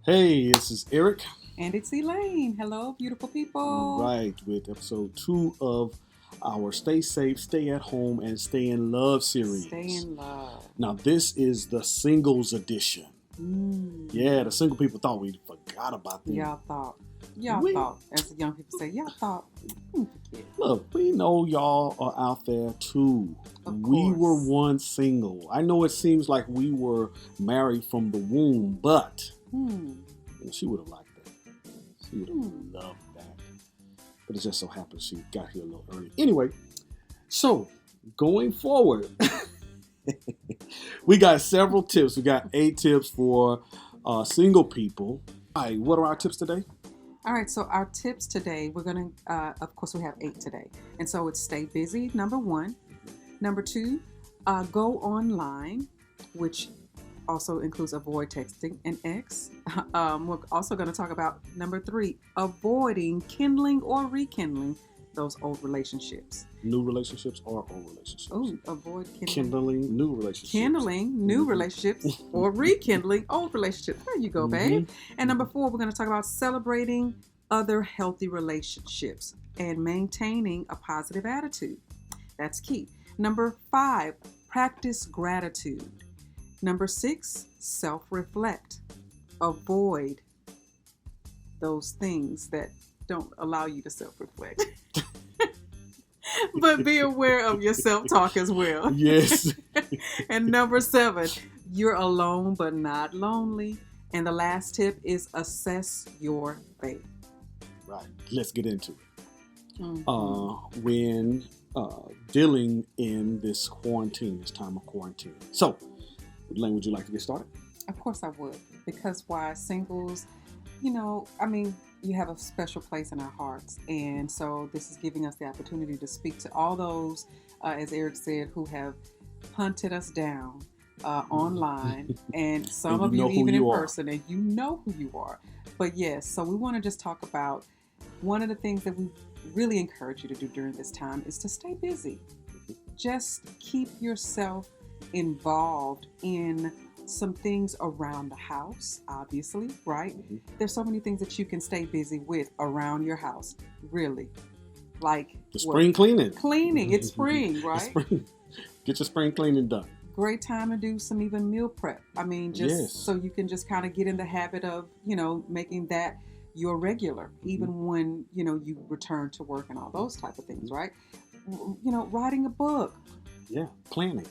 Hey, this is Eric. And it's Elaine. Hello, beautiful people. Right, with episode 2 of our Stay Safe, Stay at Home, and Stay in Love series. Stay in love. Now, this is the singles edition. Yeah, the single people thought we forgot about them. Y'all thought, as the young people say, y'all thought. Look, we know y'all are out there too. We were once single. I know it seems like we were married from the womb, but she would have liked that. She would have loved that. But it just so happens she got here a little early. Anyway, so going forward, we got several tips. We got 8 tips for single people. All right, what are our tips today? All right, so our tips today, we're going to, of course, we have 8 today. And so it's stay busy, number 1. Number 2, go online, which also includes avoid texting and X. We're also going to talk about number 3, avoiding kindling or rekindling those old relationships. New relationships or old relationships? Oh, avoid kindling new relationships. Kindling new relationships or rekindling old relationships. There you go, babe. And number 4, we're going to talk about celebrating other healthy relationships and maintaining a positive attitude. That's key. Number 5, practice gratitude. Number 6, self-reflect. Avoid those things that don't allow you to self-reflect. But be aware of your self-talk as well. Yes. And number 7, you're alone but not lonely. And the last tip is assess your faith. Right. Let's get into it. When dealing in this time of quarantine. So, Elaine, would you like to get started? Of course I would. Because why singles, you have a special place in our hearts. And so this is giving us the opportunity to speak to all those, as Eric said, who have hunted us down online. And some of you even in person. And you know who you are. But yes, so we want to just talk about one of the things that we really encourage you to do during this time is to stay busy. Just keep yourself involved in some things around the house, obviously, right? There's so many things that you can stay busy with around your house, really. Like the spring cleaning. Cleaning, it's spring, right? Spring. Get your spring cleaning done. Great time to do some even meal prep. So you can just kind of get in the habit of, making that your regular, even when, you return to work and all those type of things, right? Writing a book. Yeah, planning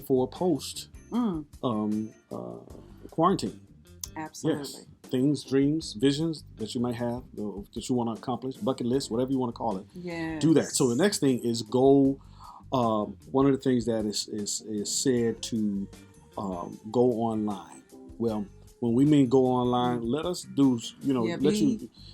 for post quarantine. Absolutely. Yes. Things, dreams, visions that you might have, that you want to accomplish, bucket list, whatever you want to call it. Yeah. Do that. So the next thing is go. One of the things that is said to go online. Well, when we mean go online, let us do,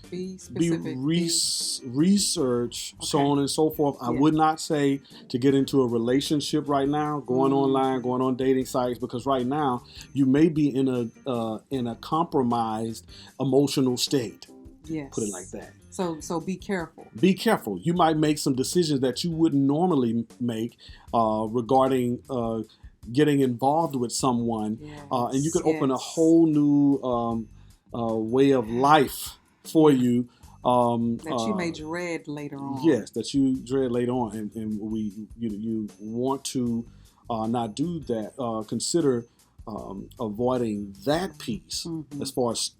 be specific. Research, okay. So on and so forth. I would not say to get into a relationship right now, going online, going on dating sites, because right now you may be in a compromised emotional state. Yes. Put it like that. So be careful. Be careful. You might make some decisions that you wouldn't normally make regarding getting involved with someone, and you could open a whole new way of life for you that you may dread later on. Yes, that you dread later on, and you want to not do that. Consider avoiding that piece as far as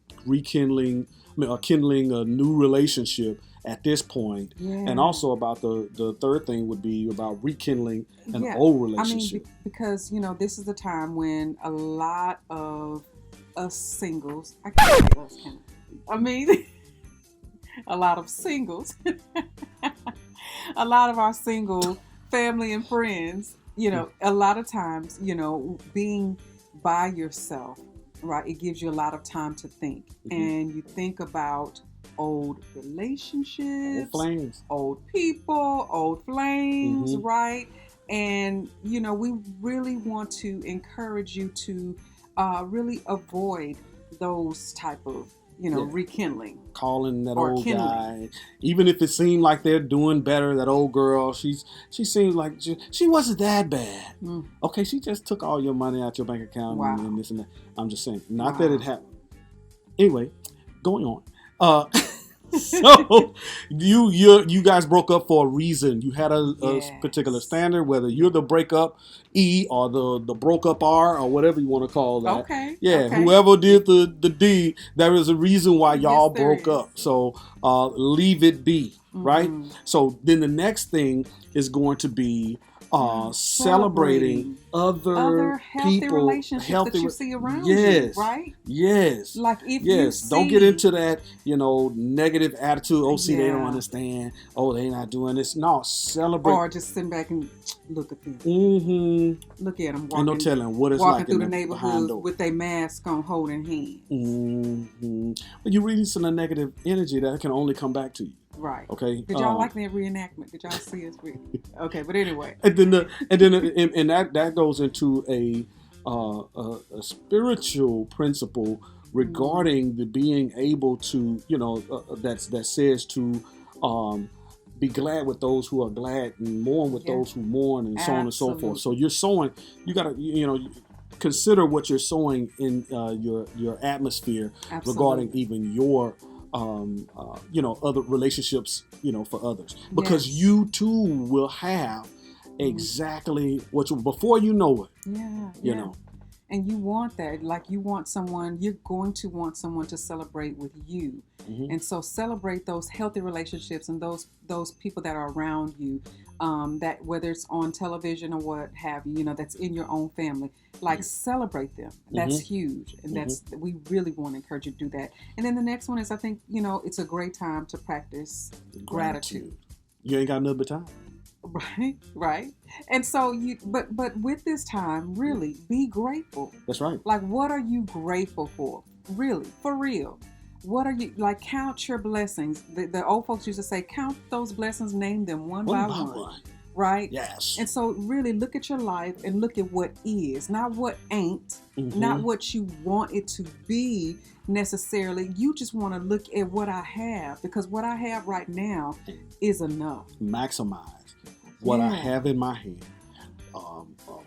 kindling a new relationship at this point. And also about the third thing would be about rekindling an old relationship. Because this is the time when a lot of us singles, I can't say us, can I? A lot of singles, a lot of our single family and friends, a lot of times, being by yourself, right, it gives you a lot of time to think. And you think about old relationships, old flames, old people, old flames, right? And, we really want to encourage you to really avoid those type of, rekindling. Calling that old guy, even if it seemed like they're doing better. That old girl, she seems like she wasn't that bad. Okay, she just took all your money out your bank account and this and that. I'm just saying, not that it happened. Anyway, going on. So you guys broke up for a reason. You had a particular Yes. standard, whether you're the breakup E or the broke up R or whatever you want to call that. Okay. Yeah, Okay. whoever did the D, there is a reason why y'all Yes, there broke is. up. So leave it be, right? Mm-hmm. So then the next thing is going to be celebrating other healthy people, relationships that you see around you, yes, right? yes, Like if you yes. see, Don't get into that, negative attitude. Oh, see, they don't yeah, understand. Oh, they not doing this. No, celebrate. or just sitting back and look at them. Mm-hmm. Look at them Ain't no walking, telling what it's walking like through in the the behind neighborhood door. with their mask on, holding hands. Mm-hmm. But you're releasing a negative energy that can only come back to you. Right. Okay. Did y'all like that reenactment? Did y'all see us? Okay, but anyway. And then that goes into a spiritual principle regarding the being able to, that says to be glad with those who are glad and mourn with those who mourn, and so on and so forth. So you're sowing. You gotta consider what you're sowing in your atmosphere regarding even your other relationships, for others, because you too will have exactly what before you know it. You know. And you want that, like you're going to want someone to celebrate with you. Mm-hmm. And so celebrate those healthy relationships and those people that are around you, that whether it's on television or what have you, that's in your own family, like celebrate them. That's huge. And we really want to encourage you to do that. And then the next one is, I think, it's a great time to practice gratitude. You ain't got another time. Right. And so but with this time, really be grateful. That's right. Like, what are you grateful for? Really, for real. What are you, like, count your blessings. The old folks used to say, count those blessings, name them one by one. Right? Yes. And so really look at your life and look at what is, not what ain't, not what you want it to be necessarily. You just want to look at what I have, because what I have right now is enough. Maximize what I have in my hand.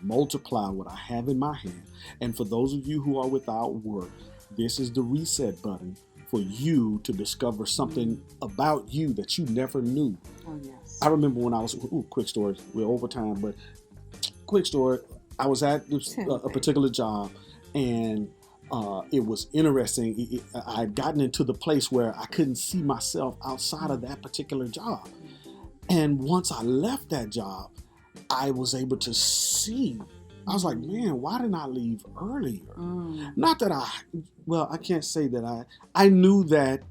Multiply what I have in my hand. And for those of you who are without work, this is the reset button for you to discover something about you that you never knew. Oh, yes. I remember when I was, quick story, we're over time, but quick story, I was at a particular job, and it was interesting. I had gotten into the place where I couldn't see myself outside of that particular job. And once I left that job, I was able to see. I was like, man, why didn't I leave earlier? Not that I can't say that I knew that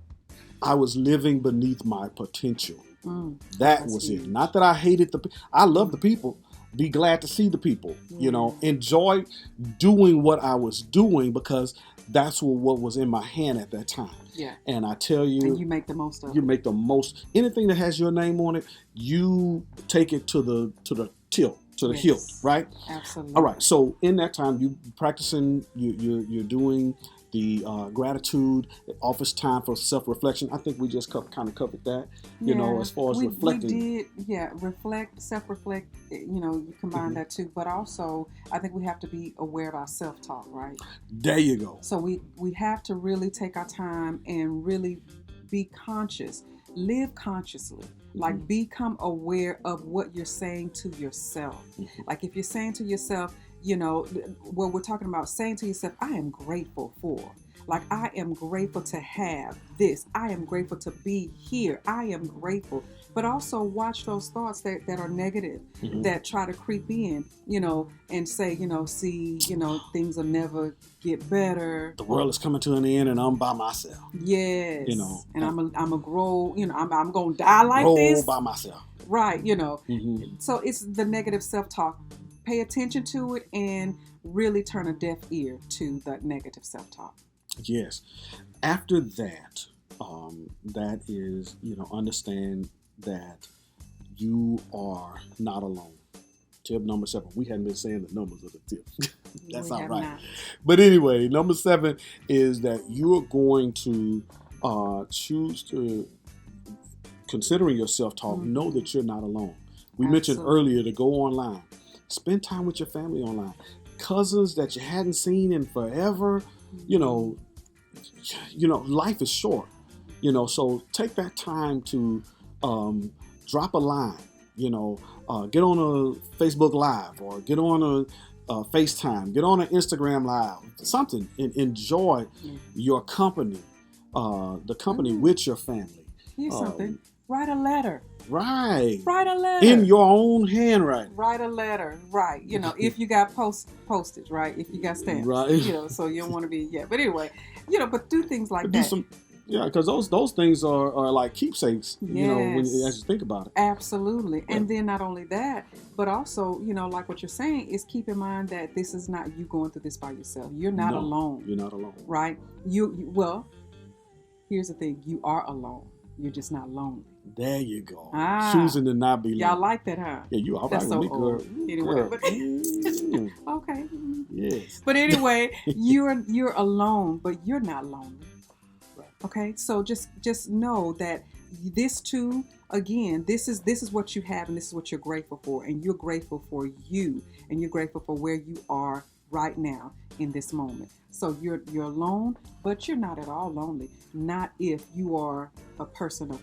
I was living beneath my potential. That was it. Not that I hated I love the people. Be glad to see the people, enjoy doing what I was doing, because that's what was in my hand at that time. Yeah. And I tell you, and you make the most of it. You make the most. Anything that has your name on it, you take it to the tilt, to the hilt, right? Absolutely. All right. So in that time, you practicing, you're doing the gratitude, office time for self-reflection. I think we just kind of covered that, as far as reflecting. We did, reflect, self-reflect, you combine that too. But also, I think we have to be aware of our self-talk, right? There you go. So we have to really take our time and really be conscious, live consciously. Like, become aware of what you're saying to yourself. Like, if you're saying to yourself, what we're talking about, saying to yourself, I am grateful for. Like, I am grateful to have this. I am grateful to be here. I am grateful. But also watch those thoughts that are negative, that try to creep in, and say, see, things will never get better. The world is coming to an end and I'm by myself. Yes. And I'm a grow, I'm going to die like this. By myself. Right. So it's the negative self-talk. Pay attention to it and really turn a deaf ear to the negative self-talk. Yes. After that, that is, understand that you are not alone. Tip number 7. We hadn't been saying the numbers of the tip. That's not right. Not. But anyway, number 7 is that you are going to choose to, considering your self-talk, know that you're not alone. We mentioned earlier to go online. Spend time with your family online. Cousins that you hadn't seen in forever, life is short. So take that time to drop a line. Get on a Facebook Live or get on a FaceTime, get on an Instagram Live, something, and enjoy your company, the company with your family. Here's something. Write a letter. Right. Write a letter. In your own handwriting. Write a letter. Right. If you got postage, right? If you got stamps. Right. So you don't want to be, But anyway, but do things like that. Because those things are like keepsakes, Yes. as you think about it. Absolutely. Yeah. And then not only that, but also, like what you're saying is keep in mind that this is not you going through this by yourself. You're not alone. You're not alone. Right? Well, here's the thing. You are alone. You're just not lonely. There you go. Choosing to not be lonely. Y'all like that, huh? Yeah, you all right with me, girl. Anyway, but okay. Yes. But anyway, you're alone, but you're not lonely. Okay, so just know that this too, again, this is what you have, and this is what you're grateful for, and you're grateful for you, and you're grateful for where you are right now in this moment. So you're alone, but you're not at all lonely. Not if you are a person of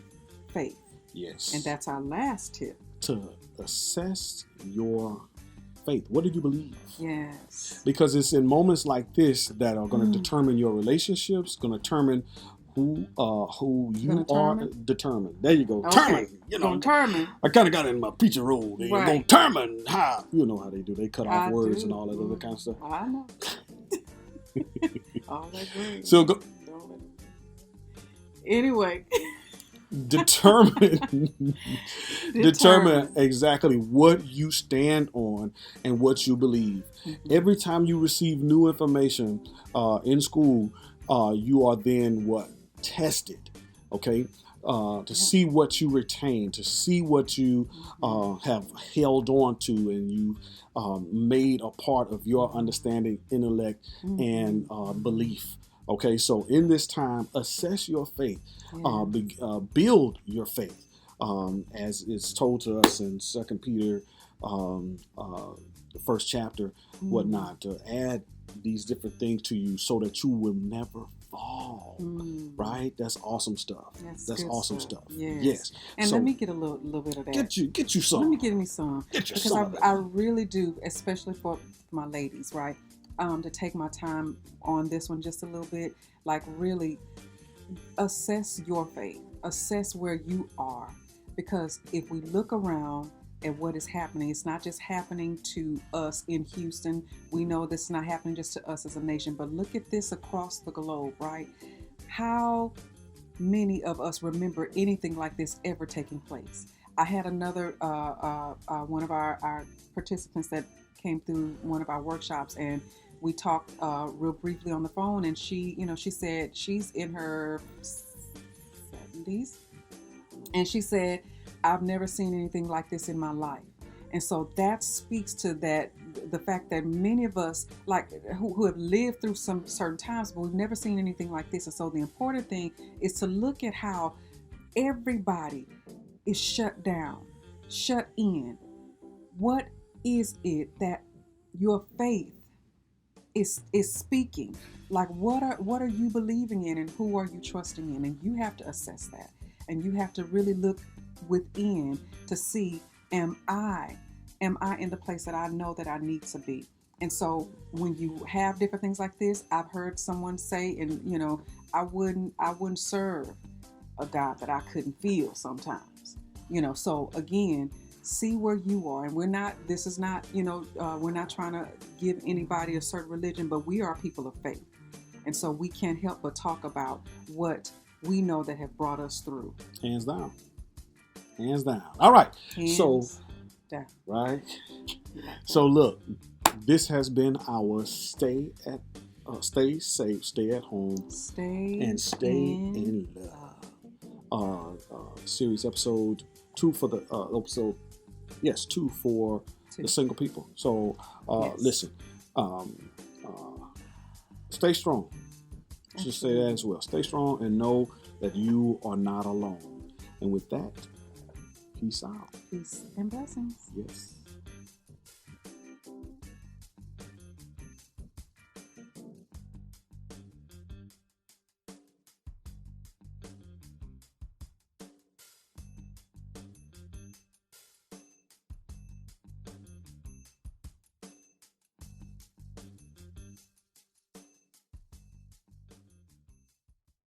faith. Yes. And that's our last tip. To assess your faith. What do you believe? Yes. Because it's in moments like this that are going to determine your relationships, going to determine who you are. Determined. There you go. Okay. Determine. I kind of got it in my preacher role. They determine how. You know how they do. They cut off words and all that other kind of stuff. I know. All that great. So go. Anyway. Determine exactly what you stand on and what you believe. Every time you receive new information in school, you are then tested, okay, to see what you retain, to see what you have held on to, and you made a part of your understanding, intellect, and belief. Okay, so in this time, assess your faith, build your faith, as is told to us in 2 Peter, the first chapter, whatnot, to add these different things to you so that you will never fall. Right? That's awesome stuff. That's awesome stuff. Yes. And so, let me get a little bit of that. Get you some. Let me get me some. Because I really do, especially for my ladies, right? To take my time on this one just a little bit, like really assess your faith, assess where you are, because if we look around at what is happening, it's not just happening to us in Houston. We know this is not happening just to us as a nation, but look at this across the globe, right? How many of us remember anything like this ever taking place? I had another one of our participants that came through one of our workshops, and we talked real briefly on the phone, and she said she's in her 70s, and she said, I've never seen anything like this in my life. And so that speaks to the fact that many of us, like who have lived through some certain times, but we've never seen anything like this. And so the important thing is to look at how everybody is shut down, shut in. What is it that your faith is speaking? Like what are you believing in, and who are you trusting in? And you have to assess that, and you have to really look within to see, am I in the place that I know that I need to be? And so when you have different things like this, I've heard someone say, and I wouldn't serve a God that I couldn't feel sometimes. So again, see where you are. And we're not trying to give anybody a certain religion, but we are people of faith. And so we can't help but talk about what we know that have brought us through. Hands down. All right. Hands down. Right. So look, this has been our stay safe, stay at home, stay in love. Series episode 2 for the episode. Yes, 2 for the single people. So listen, stay strong. Just say that as well. Stay strong and know that you are not alone. And with that, peace out. Peace and blessings. Yes.